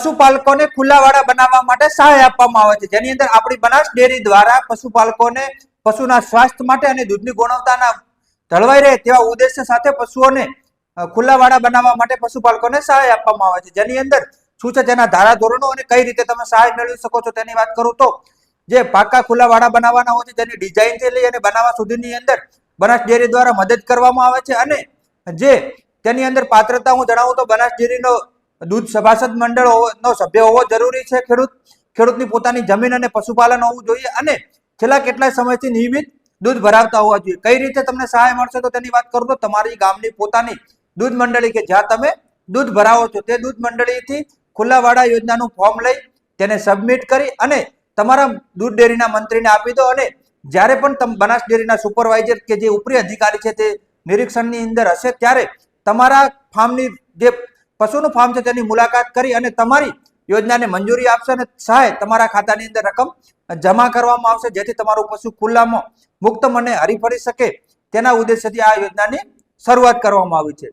પશુપાલકોને ખુલ્લાવાડા બનાવવા માટે સહાય આપવામાં આવે છે, જેની અંદર આપણી બનાસ ડેરી દ્વારા પશુપાલકોને પશુના સ્વાસ્થ્ય માટે અને દૂધની ગુણવત્તાના જળવાઈ રહે તેવા ઉદ્દેશ્ય સાથે પશુઓને ખુલ્લાવાડા બનાવવા માટે પશુપાલકોને સહાય આપવામાં આવે છે, જેની અંદર શું છે તેના ધારા ધોરણો અને કઈ રીતે તમે સહાય મેળવી શકો છો તેની વાત કરું તો જે પાકા ખુલ્લાવાડા બનાવવાના હોય છે તેની ડિઝાઇન થી લઈ અને બનાવવા સુધીની અંદર બનાસ ડેરી દ્વારા મદદ કરવામાં આવે છે, અને જે તેની અંદર પાત્રતા હું જણાવું તો બનાસ ડેરીનો દૂધ સભાસદ મંડળ નો સભ્ય હોવો જરૂરી છે, ખેડૂતની પોતાની જમીન અને પશુપાલન હોવું જોઈએ અને છેલ્લા કેટલાય સમયથી નિયમિત દૂધ ભરાવતા હોવા જોઈએ। કઈ રીતે તમને સહાય મળશે તો તેની વાત કરું તો તમારી ગામની પોતાની દૂધ મંડળી કે જ્યાં તમે દૂધ ભરાવો છો તે દૂધ મંડળીથી ખુલ્લાવાડા યોજનાનું ફોર્મ લઈ તેને સબમિટ કરી અને તમારા દૂધ ડેરીના મંત્રીને આપી દો, અને જ્યારે પણ તમે બનાસ ડેરીના સુપરવાઇઝર કે જે ઉપરી અધિકારી છે તે નિરીક્ષણની અંદર હશે ત્યારે તમારા ફાર્મની જે પશુનું ફાર્મ છે તેની મુલાકાત કરી અને તમારી યોજનાને મંજૂરી આપશે અને સહાય તમારા ખાતાની અંદર રકમ જમા કરવામાં આવશે, જેથી તમારું પશુ ખુલ્લામાં મુક્ત મને હરી ફરી શકે તેના ઉદ્દેશ્યથી આ યોજનાની શરૂઆત કરવામાં આવી છે।